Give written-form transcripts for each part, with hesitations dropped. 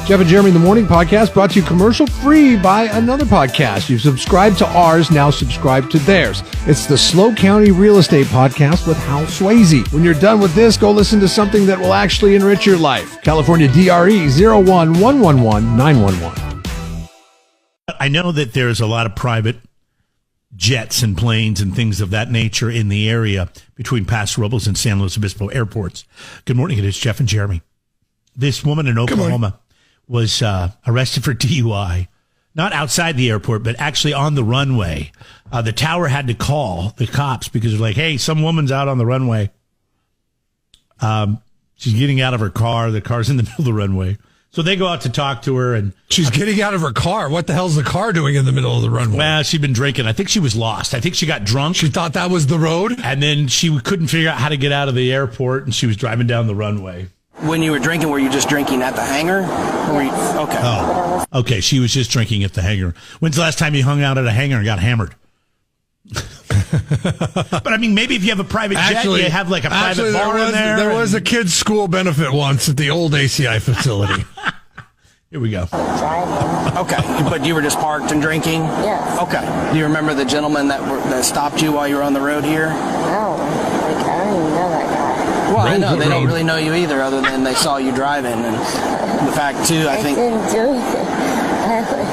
Jeff and Jeremy in the Morning podcast brought to you commercial free by another podcast. You've subscribed to ours, now subscribe to theirs. It's the Slow County Real Estate Podcast with Hal Swayze. When you're done with this, go listen to something that will actually enrich your life. California DRE 011111911. I know that there's a lot of private jets and planes and things of that nature in the area between Paso Robles and San Luis Obispo airports. Good morning. It is Jeff and Jeremy. This woman in Oklahoma was arrested for DUI, not outside the airport, but actually on the runway. The tower had to call the cops because they're like, hey, some woman's out on the runway. She's getting out of her car. The car's in the middle of the runway. So they go out to talk to her. And she's getting out of her car. What the hell's the car doing in the middle of the runway? Well, she'd been drinking. I think she was lost. I think she got drunk. She thought that was the road? And then she couldn't figure out how to get out of the airport, and she was driving down the runway. When you were drinking, were you just drinking at the hangar? Okay. Oh, okay. She was just drinking at the hangar. When's the last time you hung out at a hangar and got hammered? But I mean, maybe if you have a private jet, you have like a private bar in there. There was a kid's school benefit once at the old ACI facility. Here we go. Okay, but you were just parked and drinking? Yes. Okay. Do you remember the gentleman that stopped you while you were on the road here? No. I don't even know that guy. Well, I know. They don't really know you either, other than they saw you driving. And the fact, too, I think... I didn't do anything.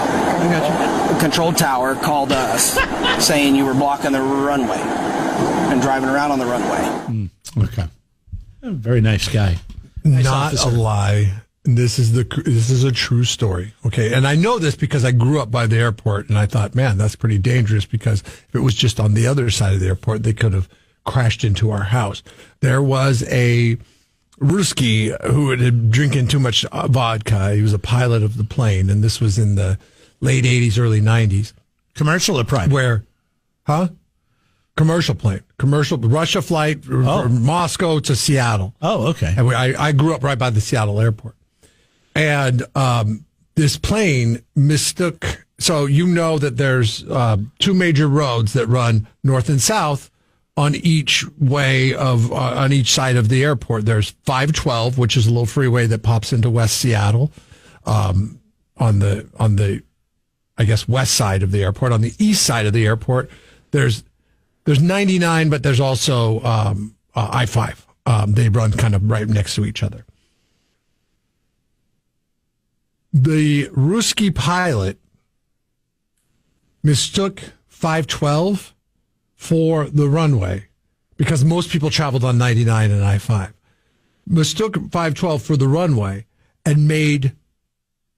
The control tower called us saying you were blocking the runway and driving around on the runway. Okay. Very nice guy. Nice Not officer. A lie. This is a true story. Okay. And I know this because I grew up by the airport, and I thought, man, that's pretty dangerous, because if it was just on the other side of the airport, they could have crashed into our house. There was a Ruski who had been drinking too much vodka. He was a pilot of the plane, and this was in the late 80s, early 90s. Commercial or private? Commercial plane. Commercial Russia flight from Moscow to Seattle. Oh, okay. And I grew up right by the Seattle airport. And this plane mistook... So you know that there's two major roads that run north and south on each way on each side of the airport. There's 512, which is a little freeway that pops into West Seattle, on the I guess west side of the airport. On the east side of the airport, there's 99, but there's also I-5. They run kind of right next to each other. The Ruski pilot mistook 512 for the runway, because most people traveled on 99 and I-5. Mistook 512 for the runway and made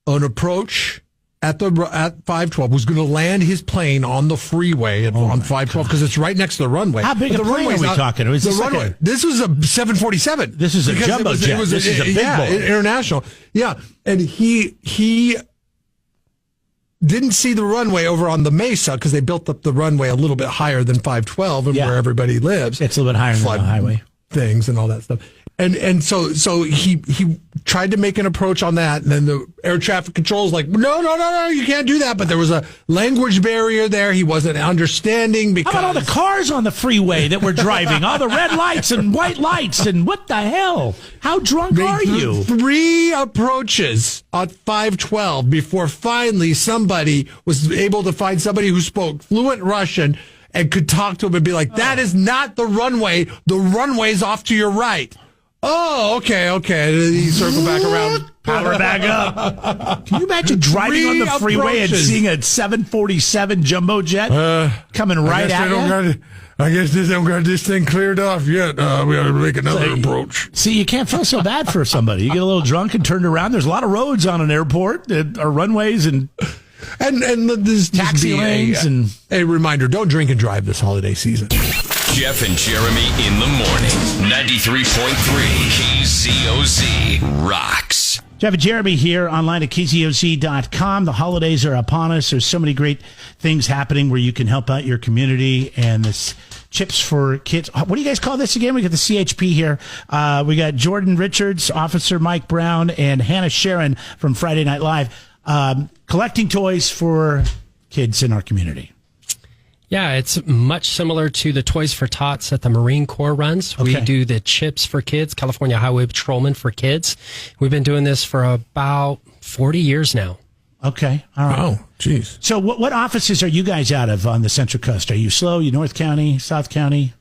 an approach at 512, was going to land his plane on the freeway on 512, because it's right next to the runway. How big a plane are we talking? This was a 747. This is a jumbo jet. This is a big boy. International. Yeah, and he didn't see the runway over on the Mesa, because they built up the runway a little bit higher than 512 and where everybody lives. It's a little bit higher than the highway. Things and all that stuff. And so he tried to make an approach on that, and then the air traffic control was like, no, you can't do that. But there was a language barrier there. He wasn't understanding because... How about all the cars on the freeway that were driving? All the red lights and white lights, and what the hell? How drunk are you? 3 approaches on 512 before finally somebody was able to find somebody who spoke fluent Russian and could talk to him and be like, that is not the runway. The runway's off to your right. Oh, okay. He circled back around. Power back up. Can you imagine driving on the freeway and seeing a 747 jumbo jet coming right at you? I guess they don't got this thing cleared off yet. We ought to make another approach. See, you can't feel so bad for somebody. You get a little drunk and turned around. There's a lot of roads on an airport that are runways and this taxi lanes. And a reminder, don't drink and drive this holiday season. Jeff and Jeremy in the morning. 93.3 KZOZ rocks. Jeff and Jeremy here online at KZOZ.com. The holidays are upon us. There's so many great things happening where you can help out your community, and this Chips for Kids. What do you guys call this again? We got the CHP here. We got Jordan Richards, Officer Mike Brown, and Hannah Sharon from Friday Night Live collecting toys for kids in our community. Yeah, it's much similar to the Toys for Tots that the Marine Corps runs. We do the Chips for Kids, California Highway Patrolman for Kids. We've been doing this for about 40 years now. Okay. All right. Oh, geez. So what offices are you guys out of on the Central Coast? Are you SLO, you North County, South County?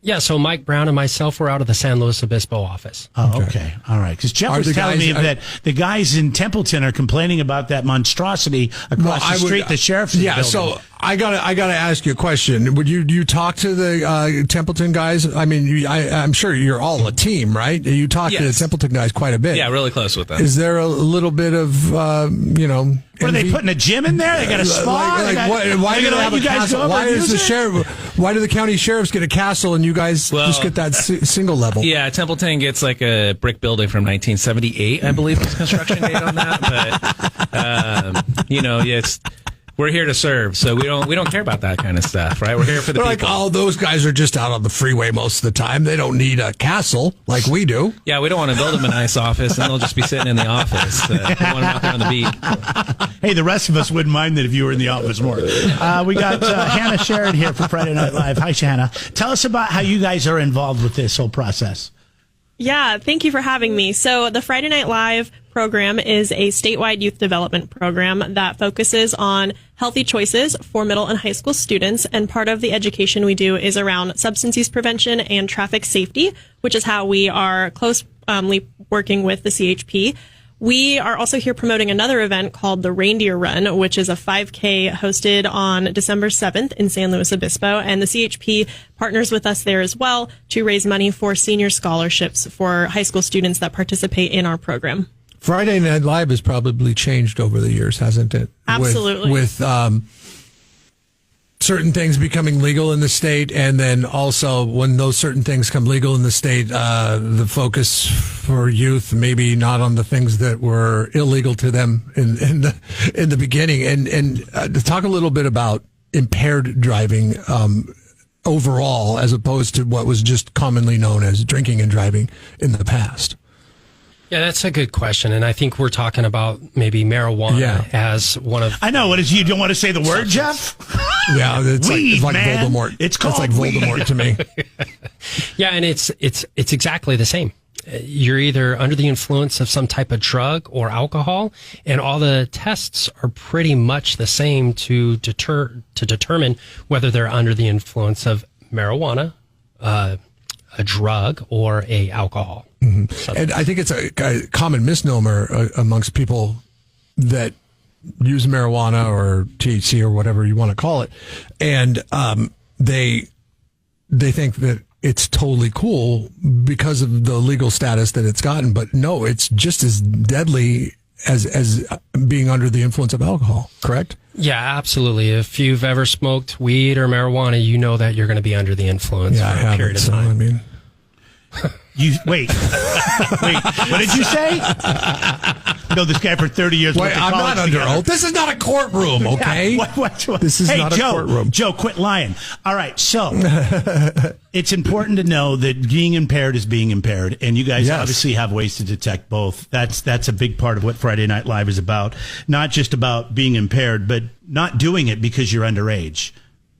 Yeah, so Mike Brown and myself were out of the San Luis Obispo office. Oh, okay. All right. Because Jeff was telling me that the guys in Templeton are complaining about that monstrosity across the street, the sheriff's building. So I gotta ask you a question. Do you talk to the Templeton guys? I mean, I'm sure you're all a team, right? You talk to the Templeton guys quite a bit. Yeah, really close with them. Is there a little bit of What are they putting a gym in there? They got a spa. Why do they have a castle? Why is the sheriff? Why do the county sheriffs get a castle and you guys just get that single level? Yeah, Templeton gets like a brick building from 1978, I believe, was construction date on that. But we're here to serve, so we don't care about that kind of stuff, right? We're here for the people. Like, those guys are just out on the freeway most of the time. They don't need a castle like we do. Yeah, we don't want to build them a nice office, and they'll just be sitting in the office. We want them out there on the beat. Hey, the rest of us wouldn't mind that if you were in the office more. We got Hannah Sherrod here for Friday Night Live. Hi, Hannah. Tell us about how you guys are involved with this whole process. Yeah, thank you for having me. So the Friday Night Live program is a statewide youth development program that focuses on healthy choices for middle and high school students. And part of the education we do is around substance use prevention and traffic safety, which is how we are closely working with the CHP. We are also here promoting another event called the Reindeer Run, which is a 5K hosted on December 7th in San Luis Obispo. And the CHP partners with us there as well to raise money for senior scholarships for high school students that participate in our program. Friday Night Live has probably changed over the years, hasn't it? Absolutely. With certain things becoming legal in the state, and then also when those certain things come legal in the state, the focus for youth maybe not on the things that were illegal to them in the beginning. And to talk a little bit about impaired driving overall, as opposed to what was just commonly known as drinking and driving in the past. Yeah, that's a good question. And I think we're talking about maybe marijuana as one of... I know. What is you don't want to say the word, Jeff? Yeah, it's weed, like man. Voldemort. It's called like Voldemort weed. to me. Yeah, and it's exactly the same. You're either under the influence of some type of drug or alcohol, and all the tests are pretty much the same to determine whether they're under the influence of marijuana, a drug, or a alcohol. Mm-hmm. And I think it's a common misnomer amongst people that use marijuana or THC or whatever you want to call it, and they think that it's totally cool because of the legal status that it's gotten. But no, it's just as deadly as being under the influence of alcohol. Correct? Yeah, absolutely. If you've ever smoked weed or marijuana, you know that you're going to be under the influence for a period of time. I mean. Wait. What did you say? Know this guy for 30 years. Wait, I'm not under oath. This is not a courtroom, okay? Yeah, this is not a courtroom. Joe, quit lying. All right, so it's important to know that being impaired is being impaired, and you guys obviously have ways to detect both. That's a big part of what Friday Night Live is about. Not just about being impaired, but not doing it because you're underage.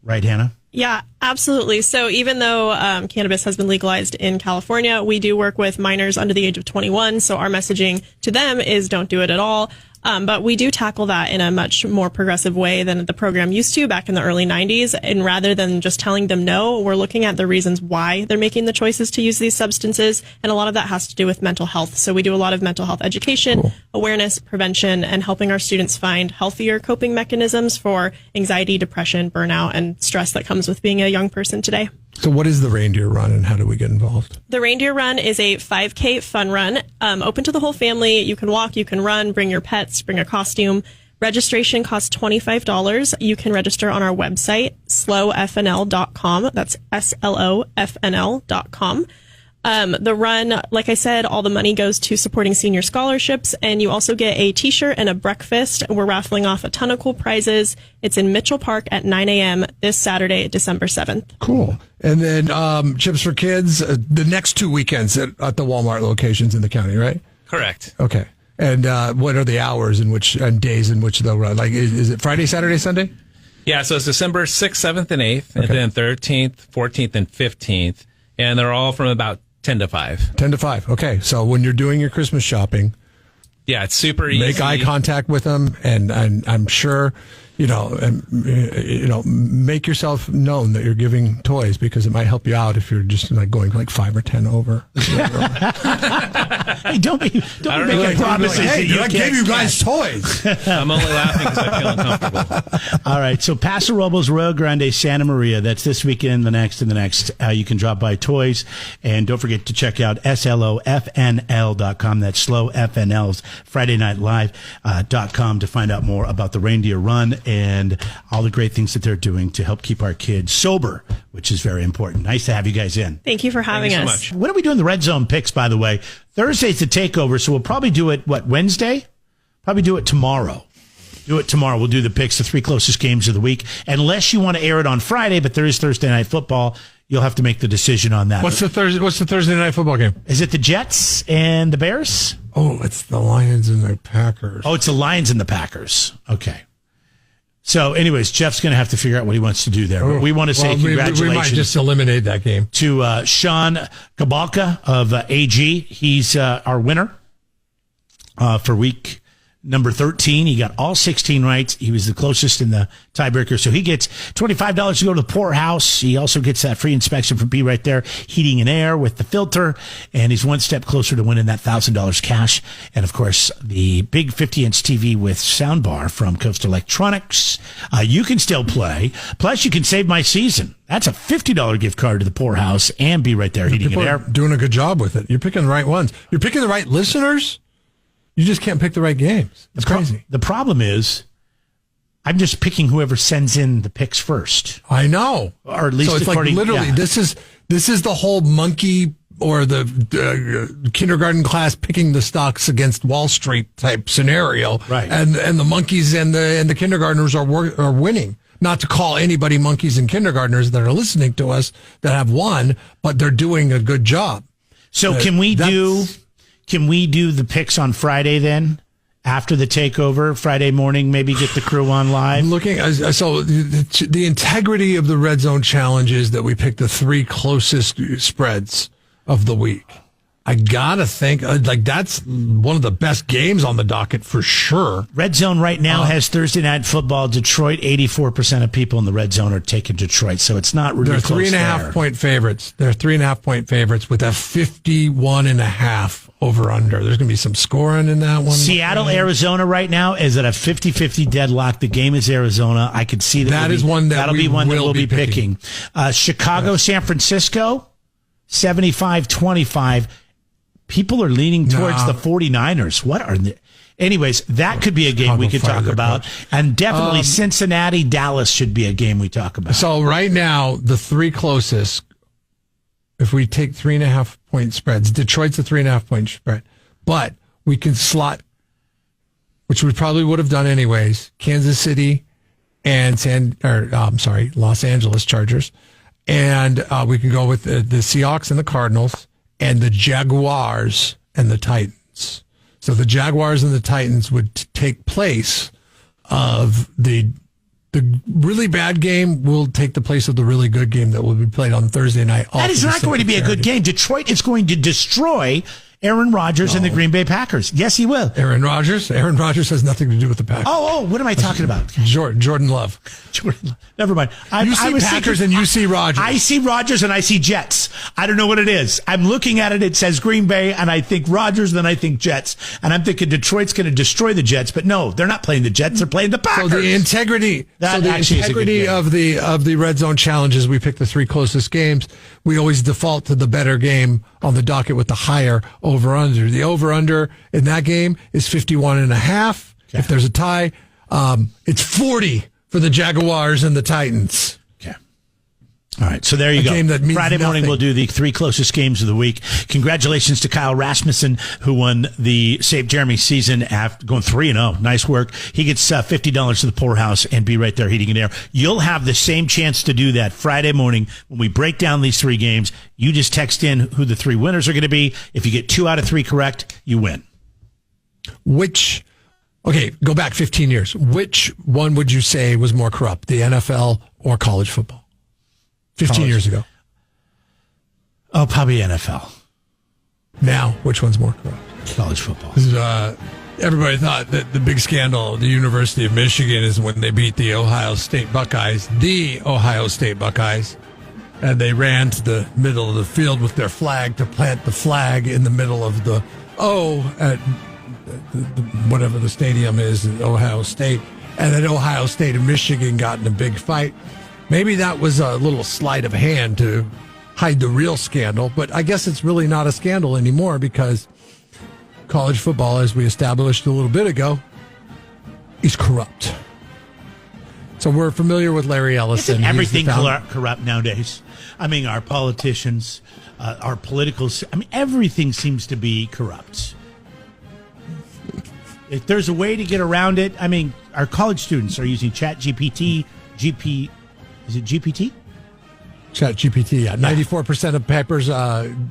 Right, Hannah? Yeah, absolutely. So even though cannabis has been legalized in California, we do work with minors under the age of 21. So our messaging to them is don't do it at all. But we do tackle that in a much more progressive way than the program used to back in the early 90s. And rather than just telling them no, we're looking at the reasons why they're making the choices to use these substances. And a lot of that has to do with mental health. So we do a lot of mental health education, awareness, prevention, and helping our students find healthier coping mechanisms for anxiety, depression, burnout, and stress that comes with being a young person today. So what is the Reindeer Run and how do we get involved? The Reindeer Run is a 5K fun run, open to the whole family. You can walk, you can run, bring your pets, bring a costume. Registration costs $25. You can register on our website, slowfnl.com. That's SLOFNL.com. The run, like I said, all the money goes to supporting senior scholarships, and you also get a t-shirt and a breakfast. We're raffling off a ton of cool prizes. It's in Mitchell Park at 9 a.m. this Saturday, December 7th. Cool. And then Chips for Kids, the next 2 weekends at the Walmart locations in the county, right? Correct. Okay. And what are the hours and days in which they'll run? Like, is it Friday, Saturday, Sunday? Yeah, so it's December 6th, 7th, and 8th, and then 13th, 14th, and 15th. And they're all from about 10 to 5. 10 to 5. Okay, so when you're doing your Christmas shopping, yeah, it's super easy. Make eye contact with them, and I'm sure, make yourself known that you're giving toys, because it might help you out if you're just like going like 5 or 10 over. Hey, don't be making promises. Hey, I gave you guys toys. I'm only laughing because I feel uncomfortable. All right, so Paso Robles, Rio Grande, Santa Maria. That's this weekend, the next, and the next. You can drop by toys, and don't forget to check out slofnl.com. That's Slow FNL's FridayNightLive.com to find out more about the Reindeer Run and all the great things that they're doing to help keep our kids sober, which is very important. Nice to have you guys in. Thank you for having Thank you us. so much. When are we doing the Red Zone picks, by the way? Thursday's the takeover, so we'll probably do it, Wednesday? Probably do it tomorrow. We'll do the picks, the 3 closest games of the week. Unless you want to air it on Friday, but there is Thursday Night Football. You'll have to make the decision on that. What's the Thursday night football game? Is it the Jets and the Bears? Oh, it's the Lions and the Packers. Oh, it's the Lions and the Packers. Okay. So, anyways, Jeff's going to have to figure out what he wants to do there. But we want to say congratulations. We might just eliminate that game. To Sean Gabalka of AG. He's our winner for week number 13. He got all 16 right. He was the closest in the tiebreaker. So he gets $25 to go to the poorhouse. He also gets that free inspection from Be Right There Heating and Air with the filter. And he's one step closer to winning that $1,000 cash. And of course, the big 50-inch TV with soundbar from Coast Electronics. You can still play. Plus, you can save my season. That's a $50 gift card to the poorhouse and Be Right There Heating and Air. Doing a good job with it. You're picking the right ones. You're picking the right listeners. You just can't pick the right games. It's crazy. The problem is, I'm just picking whoever sends in the picks first. I know. Or at least so it's according, like literally, this is the whole monkey or the kindergarten class picking the stocks against Wall Street type scenario. Right. And the monkeys and the kindergartners are winning. Not to call anybody monkeys and kindergartners that are listening to us that have won, but they're doing a good job. So can we do the picks on Friday then? After the takeover, Friday morning, maybe get the crew on live? So the integrity of the Red Zone Challenge is that we pick the 3 closest spreads of the week. I gotta think, that's one of the best games on the docket for sure. Red Zone right now has Thursday Night Football. Detroit, 84% of people in the Red Zone are taking Detroit, so it's not really close. They're 3.5 point favorites. They're 3.5 point favorites with a 51.5 over under. There's going to be some scoring in that one. Seattle, Arizona right now is at a 50-50 deadlock. The game is Arizona. I could see that'll be one that we'll be picking. Chicago, San Francisco, 75-25. People are leaning towards the 49ers. What are the... Anyways, that could be a game we could talk about. And definitely Cincinnati, Dallas should be a game we talk about. So right now, the 3 closest, if we take 3.5 point spreads, Detroit's a 3.5 point spread, but we can slot, which we probably would have done anyways, Kansas City and Los Angeles Chargers. And we can go with the Seahawks and the Cardinals and the Jaguars and the Titans. So the Jaguars and the Titans would take place of the really bad game will take the place of the really good game that will be played on Thursday night. That is not going to be a good game. Detroit is going to destroy Aaron Rodgers and the Green Bay Packers. Yes, he will. Aaron Rodgers has nothing to do with the Packers. Oh, what am I talking about? Jordan Love. Never mind. You see Packers and you see Rodgers. I see Rodgers and I see Jets. I don't know what it is. I'm looking at it. It says Green Bay and I think Rodgers, then I think Jets. And I'm thinking Detroit's going to destroy the Jets. But no, they're not playing the Jets. They're playing the Packers. So the integrity of the Red Zone challenges, we pick the 3 closest games. We always default to the better game on the docket with the higher over-under. The over-under in that game is 51.5. Okay. If there's a tie, it's 40 for the Jaguars and the Titans. Okay. All right, so there you go. Friday morning we'll do the 3 closest games of the week. Congratulations to Kyle Rasmussen, who won the Save Jeremy season after going 3-0. Nice work. He gets $50 to the poorhouse and Be Right There Heating and Air. You'll have the same chance to do that Friday morning when we break down these 3 games. You just text in who the 3 winners are going to be. If you get 2 out of 3 correct, you win. Which Okay, go back 15 years. Which one would you say was more corrupt, the NFL or college football? 15 years ago. Oh, probably NFL. Now, which one's more corrupt? College football. Everybody thought that the big scandal at the University of Michigan is when they beat the Ohio State Buckeyes, and they ran to the middle of the field with their flag to plant the flag in the middle of the at whatever the stadium is in Ohio State, and then Ohio State and Michigan got in a big fight. Maybe that was a little sleight of hand to hide the real scandal, but I guess it's really not a scandal anymore because college football, as we established a little bit ago, is corrupt. So we're familiar with Larry Ellison. Isn't everything corrupt nowadays? I mean, our politicians, our political, everything seems to be corrupt. If there's a way to get around it, I mean, our college students are using ChatGPT, is it GPT? ChatGPT, yeah. 94% of papers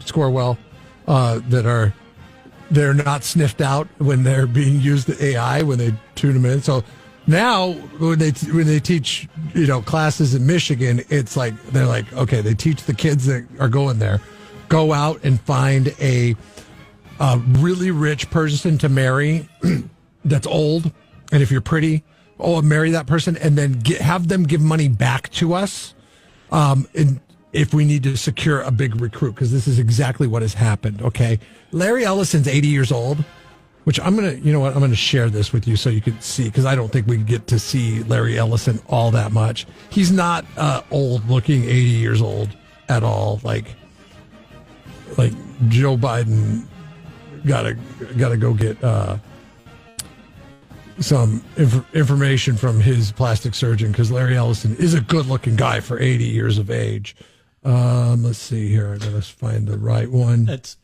score well they're not sniffed out when they're being used AI when they tune them in. So now when they teach classes in Michigan, it's like they're like, okay, they teach the kids that are going there, go out and find a really rich person to marry that's old, and if you're pretty, marry that person, and then have them give money back to us. And if we need to secure a big recruit, because this is exactly what has happened. Okay, Larry Ellison's 80 years old, which I'm gonna share this with you so you can see, because I don't think we get to see Larry Ellison all that much. He's not old looking, 80 years old at all. Like Joe Biden gotta go get some information from his plastic surgeon, because Larry Ellison is a good looking guy for 80 years of age. Let's see here. I gotta find the right one. That's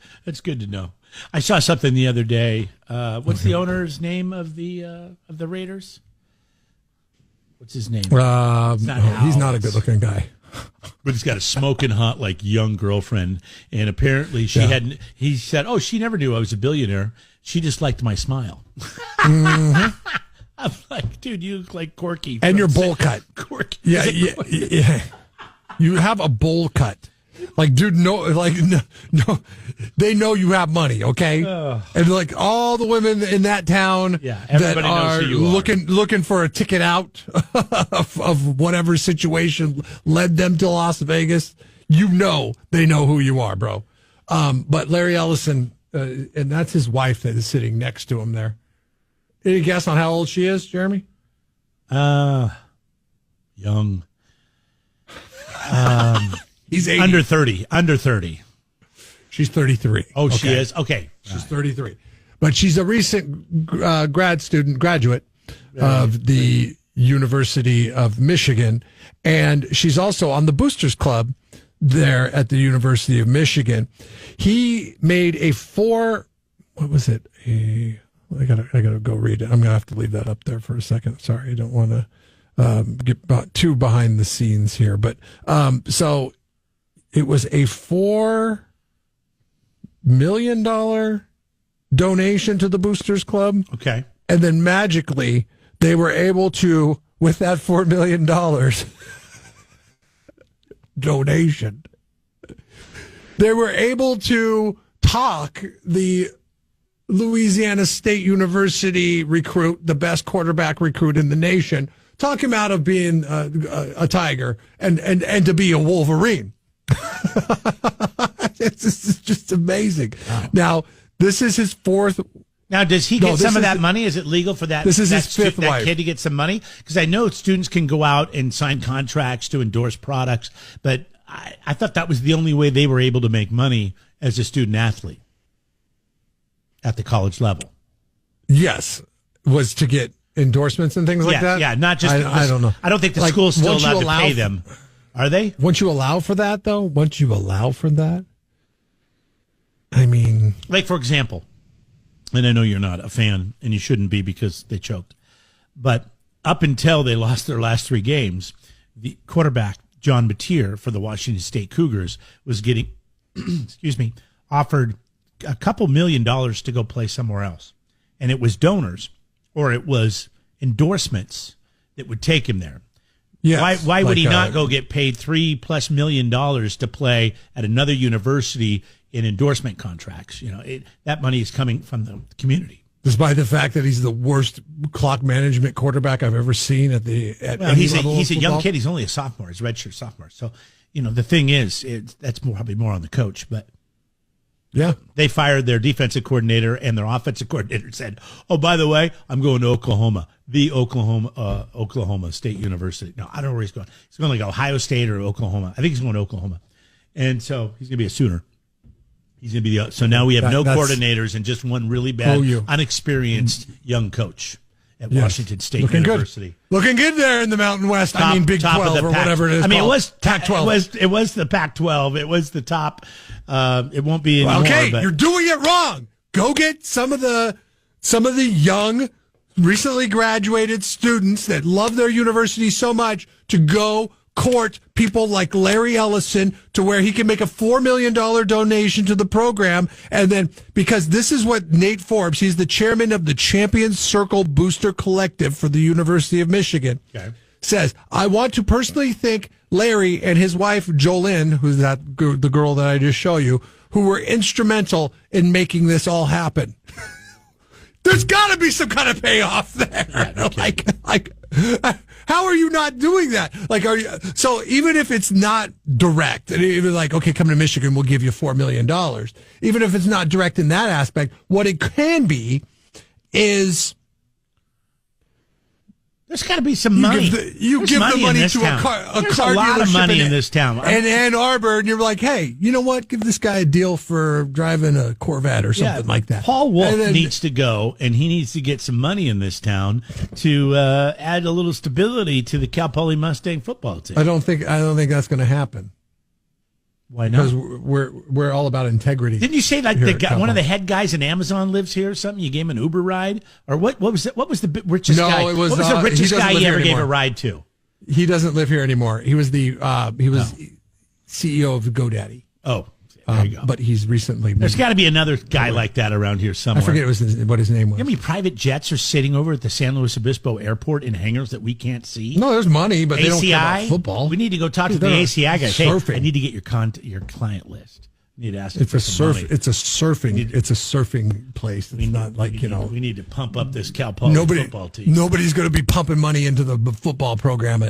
good to know. I saw something the other day. What's the owner's name of the Raiders? What's his name? He's not a good looking guy. But he's got a smoking hot, young girlfriend, and apparently he said, "Oh, she never knew I was a billionaire. She just liked my smile." Mm-hmm. I'm like, dude, you look like Corky, and your bowl cut. Corky, yeah. You have a bowl cut. Dude, no, they know you have money, okay? And all the women in that town that are looking for a ticket out of whatever situation led them to Las Vegas, they know who you are, bro. But Larry Ellison, and that's his wife that is sitting next to him there. Any guess on how old she is, Jeremy? Young. He's 80. Under 30. She's 33. Oh, okay. She is? Okay. She's 33. But she's a recent graduate of the University of Michigan. And she's also on the Boosters Club there at the University of Michigan. He made I gotta go read it. I'm gonna have to leave that up there for a second. Sorry, I don't want to get too behind the scenes here. But so it was a $4 million donation to the Boosters Club. Okay. And then magically they were able to, with that $4 million donation, they were able to talk the Louisiana State University recruit, the best quarterback recruit in the nation, talk him out of being a Tiger and to be a Wolverine. It's just amazing. Wow. Now, this is his fourth. Now, does he get some of that money? Is it legal for that? This is his fifth wife. Kid to get some money? Because I know students can go out and sign contracts to endorse products, but I thought that was the only way they were able to make money as a student athlete at the college level. Yes, was to get endorsements and things like that. Yeah, not just. I don't know. I don't think the school's still allowed to pay them. Are they? Once you allow for that, though, I mean, for example, and I know you're not a fan, and you shouldn't be because they choked, but up until they lost their last 3 games, the quarterback John Mateer for the Washington State Cougars was getting, offered a couple $1 million to go play somewhere else, and it was donors or it was endorsements that would take him there. Yes, Why would he like, not go get paid $3+ million to play at another university in endorsement contracts? That money is coming from the community. Despite the fact that he's the worst clock management quarterback I've ever seen at any level of he's a young football. kid. He's only a sophomore. He's a redshirt sophomore. So, the thing is, that's probably more on the coach. But yeah, they fired their defensive coordinator, and their offensive coordinator said, "Oh, by the way, I'm going to Oklahoma, the Oklahoma State University." No, I don't know where he's going. He's going to like Ohio State or Oklahoma. I think he's going to Oklahoma, and so he's going to be a Sooner. He's going to be so now we have no coordinators and just one really bad, unexperienced young coach at Washington State University. Looking good there in the Mountain West. Big 12 or whatever it is. It was Pac-12. It was the Pac-12. It was the top. It won't be anymore. Okay, but you're doing it wrong. Go get some of the young, recently graduated students that love their university so much to go court people like Larry Ellison to where he can make a $4 million donation to the program. And then, because this is what Nate Forbes, he's the chairman of the Champions Circle Booster Collective for the University of Michigan, says, I want to personally thank Larry and his wife, Jolynn, who's the girl that I just showed you, who were instrumental in making this all happen. There's got to be some kind of payoff there. Yeah, how are you not doing that? So even if it's not direct, and even okay, come to Michigan, we'll give you $4 million. Even if it's not direct in that aspect, what it can be there's got to be some money. You give the money to a car lot of money in this town. And Ann Arbor, and you're like, hey, you know what? Give this guy a deal for driving a Corvette or something like that. Paul Wolf needs to go, and he needs to get some money in this town to add a little stability to the Cal Poly Mustang football team. I don't think that's going to happen. Why not? Because we're all about integrity. Didn't you say the guy, one of the head guys in Amazon lives here or something? You gave him an Uber ride, or what was it? What was the richest guy? No, it was. What was the richest guy you ever gave a ride to? He doesn't live here anymore. He was CEO of GoDaddy. Oh, there you go. But he's recently. There's got to be another guy like that around here somewhere. I forget what his name was. You know how many private jets are sitting over at the San Luis Obispo Airport in hangars that we can't see? No, there's money, but they don't care about football. We need to go talk to the ACI guys. Hey, I need to get your client list. We need to ask them for some money. It's a surfing place. It's not like, We need to pump up this Cal Poly football team. Nobody's going to be pumping money into the football program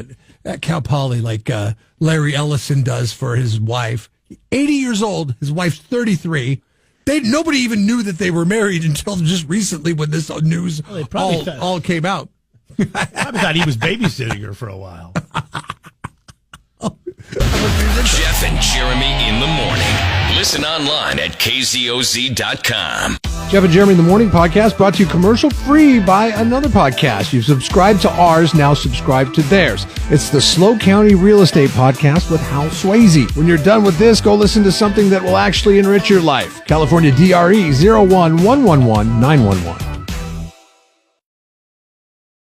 at Cal Poly like Larry Ellison does for his wife. 80 years old. His wife's 33. Nobody even knew that they were married until just recently when this news all came out. I thought he was babysitting her for a while. Jeff and Jeremy in the morning. Listen online at KZOZ.com. Jeff and Jeremy in the Morning podcast brought to you commercial free by another podcast. You've subscribed to ours, now subscribe to theirs. It's the SLO County Real Estate Podcast with Hal Swayze. When you're done with this, go listen to something that will actually enrich your life. California DRE 01111 911.